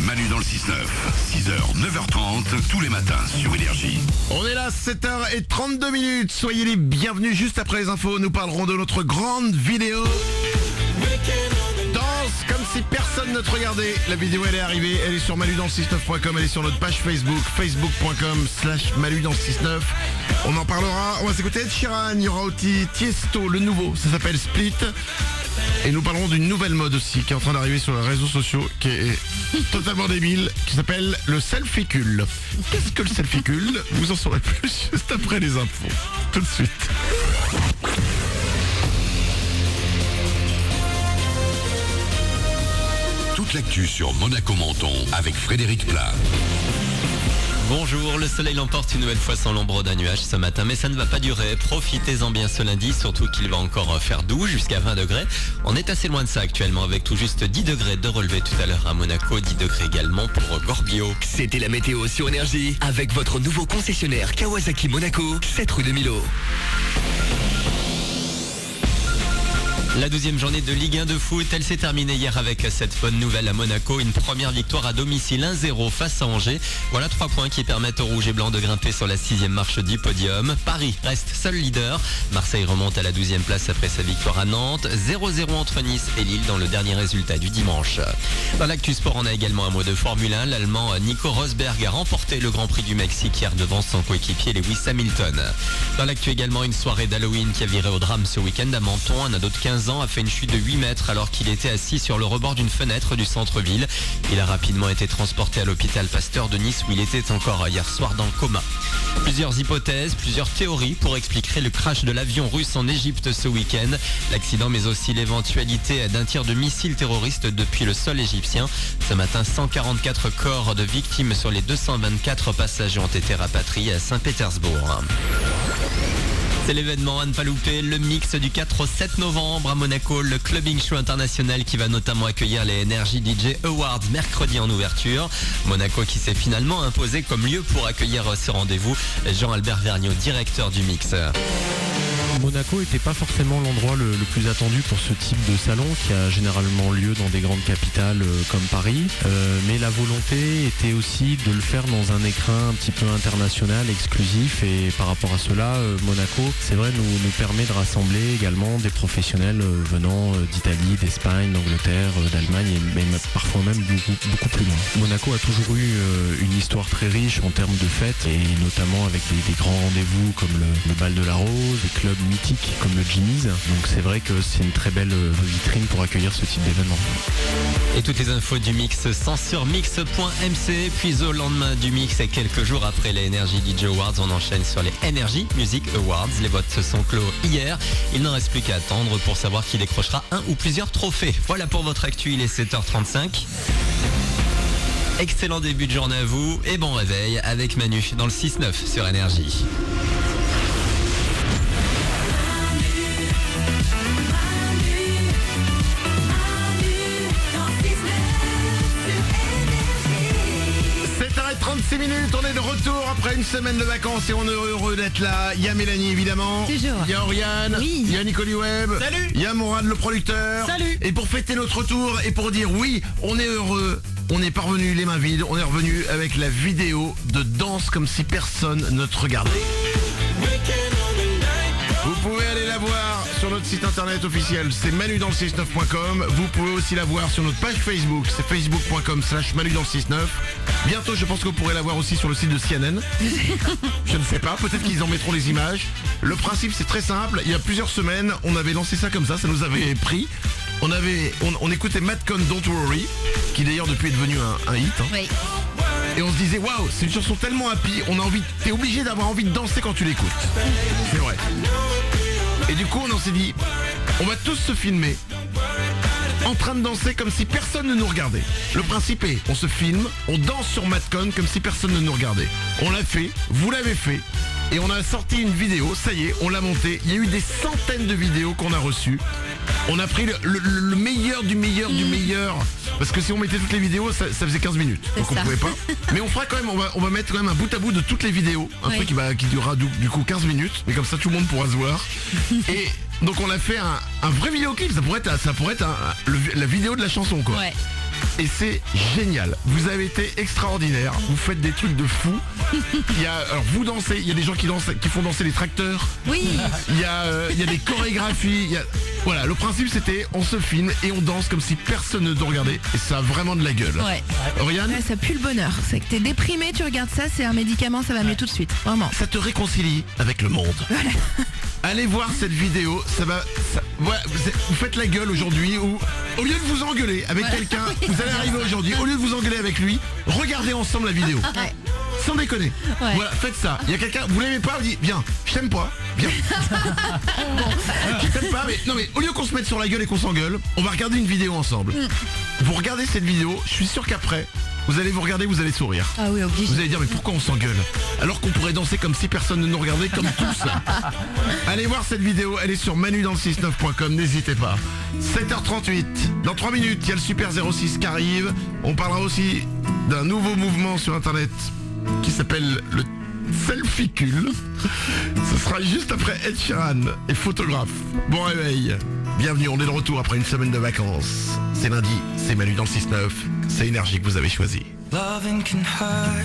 Manu dans le 6-9. 6h, 9h30, tous les matins sur Énergie. On est là, 7h32. Soyez les bienvenus. Juste après les infos, nous parlerons de notre grande vidéo. Danse comme si personne ne te regardait. La vidéo elle est arrivée, elle est sur manudansle69.com, elle est sur notre page Facebook, facebook.com/manudansle69. On en parlera, on va s'écouter Ed Sheeran, il y aura aussi Tiesto, le nouveau, ça s'appelle Split. Et nous parlerons d'une nouvelle mode aussi qui est en train d'arriver sur les réseaux sociaux, qui est totalement débile, qui s'appelle le selfie-cule. Qu'est-ce que le selfie-cule? Vous en saurez plus juste après les infos. Tout de suite. Toute l'actu sur Monaco-Menton avec Frédéric Plat. Bonjour, le soleil l'emporte une nouvelle fois sans l'ombre d'un nuage ce matin, mais ça ne va pas durer. Profitez-en bien ce lundi, surtout qu'il va encore faire doux jusqu'à 20 degrés. On est assez loin de ça actuellement avec tout juste 10 degrés de relevé tout à l'heure à Monaco, 10 degrés également pour Gorbio. C'était la météo sur Énergie avec votre nouveau concessionnaire Kawasaki Monaco, 7 rue de Milo. La 12e journée de Ligue 1 de foot, elle s'est terminée hier avec cette bonne nouvelle à Monaco. Une première victoire à domicile 1-0 face à Angers. Voilà 3 points qui permettent aux Rouges et Blancs de grimper sur la 6e marche du podium. Paris reste seul leader. Marseille remonte à la 12e place après sa victoire à Nantes. 0-0 entre Nice et Lille dans le dernier résultat du dimanche. Dans l'actu sport, on a également un mot de Formule 1. L'Allemand Nico Rosberg a remporté le Grand Prix du Mexique hier devant son coéquipier Lewis Hamilton. Dans l'actu également, une soirée d'Halloween qui a viré au drame ce week-end à Menton. Un ado de 15 ans a fait une chute de 8 mètres alors qu'il était assis sur le rebord d'une fenêtre du centre-ville. Il a rapidement été transporté à l'hôpital Pasteur de Nice où il était encore hier soir dans le coma. Plusieurs hypothèses, plusieurs théories pour expliquer le crash de l'avion russe en Égypte ce week-end. L'accident mais aussi l'éventualité d'un tir de missile terroriste depuis le sol égyptien. Ce matin, 144 corps de victimes sur les 224 passagers ont été rapatriés à Saint-Pétersbourg. C'est l'événement à ne pas louper, le mix du 4 au 7 novembre à Monaco, le Clubbing Show International qui va notamment accueillir les Energy DJ Awards mercredi en ouverture. Monaco qui s'est finalement imposé comme lieu pour accueillir ce rendez-vous. Jean-Albert Vergniaud, directeur du mix. Monaco n'était pas forcément l'endroit le plus attendu pour ce type de salon qui a généralement lieu dans des grandes capitales comme Paris. Mais la volonté était aussi de le faire dans un écrin un petit peu international, exclusif. Et par rapport à cela, Monaco, c'est vrai, nous permet de rassembler également des professionnels venant d'Italie, d'Espagne, d'Angleterre, d'Allemagne et même, parfois même beaucoup plus loin. Monaco a toujours eu une histoire très riche en termes de fêtes et notamment avec des grands rendez-vous comme le Bal de la Rose, des clubs mythiques comme le Jimmy's. Donc c'est vrai que c'est une très belle vitrine pour accueillir ce type d'événement. Et toutes les infos du mix sont sur mix.mc. Puis au lendemain du mix et quelques jours après les Energy DJ Awards, on enchaîne sur les Energy Music Awards. Les votes se sont clos hier. Il n'en reste plus qu'à attendre pour savoir qui décrochera un ou plusieurs trophées. Voilà pour votre actu, il est 7h35. Excellent début de journée à vous et bon réveil avec Manu dans le 6-9 sur Énergie. On est de retour après une semaine de vacances et on est heureux d'être là. Il y a Mélanie évidemment. Toujours. Il y a Oriane. Oui. Il y a Nicoli Web. Salut. Il y a Mourad le producteur. Salut. Et pour fêter notre retour et pour dire oui, on est heureux, on est parvenu les mains vides, on est revenu avec la vidéo de danse comme si personne ne te regardait. Vous pouvez aller la voir sur notre site internet officiel, c'est manudansle69.com. Vous pouvez aussi la voir sur notre page Facebook, c'est facebook.com/manudansle69. Bientôt, je pense que vous pourrez la voir aussi sur le site de CNN. Je ne sais pas, peut-être qu'ils en mettront les images. Le principe, c'est très simple. Il y a plusieurs semaines, on avait lancé ça comme ça nous avait pris. On écoutait Madcon Don't Worry, qui d'ailleurs depuis est devenu un hit. Oui. Et on se disait, waouh, c'est une chanson tellement happy, t'es obligé d'avoir envie de danser quand tu l'écoutes. C'est vrai. Et du coup, on s'est dit, on va tous se filmer en train de danser comme si personne ne nous regardait. Le principe est, on se filme, on danse sur Madcon comme si personne ne nous regardait. On l'a fait, vous l'avez fait, et on a sorti une vidéo, ça y est, on l'a montée. Il y a eu des centaines de vidéos qu'on a reçues. On a pris le meilleur du meilleur du meilleur. Parce que si on mettait toutes les vidéos, ça faisait 15 minutes. Donc on pouvait pas. Mais on fera quand même, on va mettre quand même un bout à bout de toutes les vidéos. Un truc qui durera du coup 15 minutes. Mais comme ça tout le monde pourra se voir. Et donc on a fait un vrai vidéoclip. Ça pourrait être la vidéo de la chanson quoi. Ouais. Et c'est génial. Vous avez été extraordinaire. Vous faites des trucs de fou. Alors vous dansez. Il y a des gens qui font danser les tracteurs. Oui. Il y a des chorégraphies. Voilà, le principe c'était on se filme et on danse comme si personne ne nous regardait. Et ça a vraiment de la gueule. Ouais. Oriane, Ouais, ça pue le bonheur. C'est que t'es déprimé, tu regardes ça, c'est un médicament, ça va mieux tout de suite. Vraiment. ça te réconcilie avec le monde. Voilà. Allez voir cette vidéo. Voilà, vous faites la gueule aujourd'hui. Ou au lieu de vous engueuler avec quelqu'un, vous allez arriver aujourd'hui. Au lieu de vous engueuler avec lui, regardez ensemble la vidéo. Ouais. Sans déconner. Ouais. Voilà, faites ça. Il y a quelqu'un, vous l'aimez pas, vous dites, viens, je t'aime pas, viens. Je t'aime pas, mais non mais au lieu qu'on se mette sur la gueule et qu'on s'engueule, on va regarder une vidéo ensemble. Vous regardez cette vidéo, je suis sûr qu'après, vous allez vous regarder, vous allez sourire. Ah oui, obligé. Vous allez dire mais pourquoi on s'engueule alors qu'on pourrait danser comme si personne ne nous regardait comme tous. Allez voir cette vidéo, elle est sur manudanle69.com, n'hésitez pas. 7h38, dans 3 minutes, il y a le Super 06 qui arrive. On parlera aussi d'un nouveau mouvement sur internet qui s'appelle le selficule. Ce sera juste après Ed Sheeran et photographe. Bon réveil. Bienvenue, on est de retour après une semaine de vacances. C'est lundi, c'est Manu dans le 6-9. C'est Énergie que vous avez choisi. Loving can hurt.